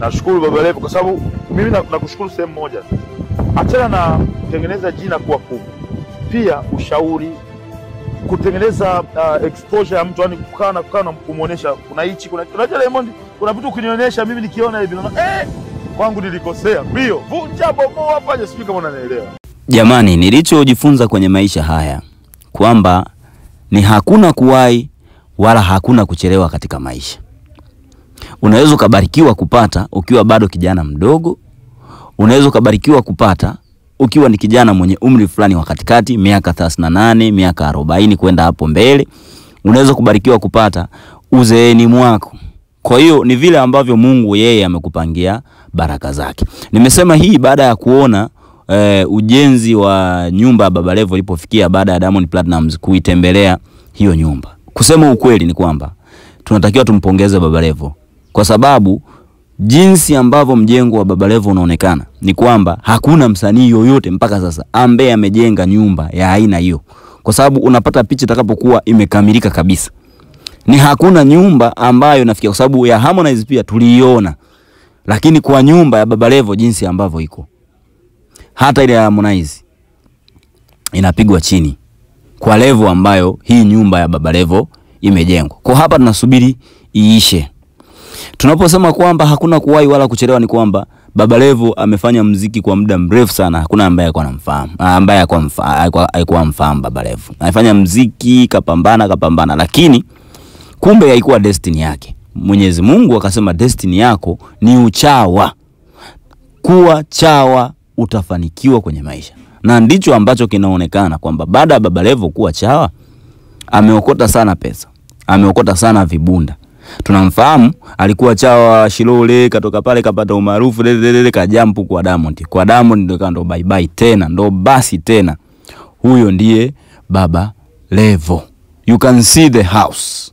Nashukuru Baba Levo kwa sababu mimi nakushukuru sehemu moja. Achana na kutengeneza jina kuwa kubwa. Pia ushauri, kutengeneza exposure ya mtu, yani kukaa na kumuonesha kuna hichi, unajua Diamond kuna vitu kunionyesha mimi nikiona hivi naona kwangu nilikosea. Bio, vunja bomoa fanya, sijui kama unanielewa. Jamani, nilichojifunza kwenye maisha haya kwamba ni hakuna kuwahi wala hakuna kuchelewa katika maisha. Unaweza kubarikiwa kupata ukiwa bado kijana mdogo. Unaweza kubarikiwa kupata ukiwa ni kijana mwenye umri fulani wa katikati, miaka 38, miaka 40 kwenda hapo mbele. Unaweza kubarikiwa kupata uzeeni mwako. Kwa hiyo ni vile ambavyo Mungu yeye amekupangia baraka zake. Nimesema hii baada ya kuona ujenzi wa nyumba ya Baba Levo ilipofikia baada ya Diamond Platnumz kuitembelea hiyo nyumba. Kusema ukweli ni kwamba tunatakiwa tumpongeze Baba Levo kwa sababu jinsi ambavyo mjengo wa Baba Levo unaonekana ni kwamba hakuna msanii yoyote mpaka sasa ambaye amejenga nyumba ya aina hiyo. Kwa sababu unapata picha itakapokuwa imekamilika kabisa. Ni hakuna nyumba ambayo nafikia, kwa sababu ya Harmonize pia tuliiona. Lakini kwa nyumba ya Baba Levo jinsi ambavyo iko, hata ile ya Harmonize inapigwa chini kwa level ambayo hii nyumba ya Baba Levo imejengwa. Kwa hapa tunasubiri iishe. Tunaposema kwamba hakuna kuwahi wala kuchelewa ni kwamba Baba Levo amefanya muziki kwa muda mrefu sana. Hakuna ambaye alikuwa anamfahamu, ambaye alikuwa mfahamu Baba Levo. Anafanya muziki kapambana, lakini kumbe haikuwa destiny yake. Mwenyezi Mungu akasema destiny yako ni uchawa. Kuwa chawa utafanikiwa kwenye maisha. Na ndicho ambacho kinaonekana kwamba baada ya Baba Levo kuwa chawa, ameokota sana pesa, ameokota sana vibunda. Tunamfahamu alikuwa chawa Shilole, katoka pale kapata umaarufu kajampu kwa Diamond. Kwa Diamond ndo bye bye tena, ndo basi tena. Huyo ndiye Baba Levo. You can see the house.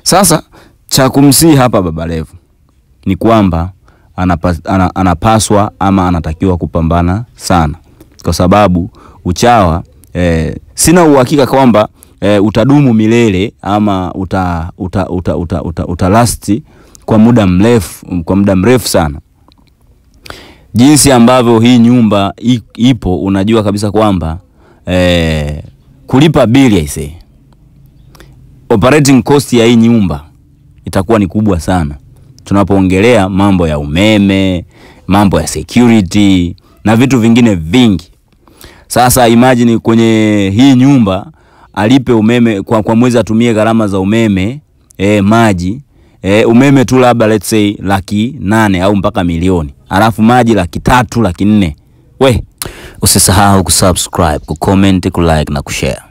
Sasa cha kumsihi hapa Baba Levo ni kwamba anapaswa ama anatakiwa kupambana sana. Kwa sababu uchawa sina uhakika kwamba utadumu milele ama utalasti kwa muda mrefu sana. Jinsi ambavyo hii nyumba ipo, unajua kabisa kwamba kulipa bili aise, operating cost ya hii nyumba itakuwa ni kubwa sana. Tunapoongelea mambo ya umeme, mambo ya security na vitu vingine vingi. Sasa imagine kwenye hii nyumba alipe umeme kwa mwezi, atumie gharama za umeme, maji, umeme tu labda let's say 800,000 au mpaka milioni. Alafu maji 300,000, 400,000. Usisahau kusubscribe, kucomment, kulike na kushare.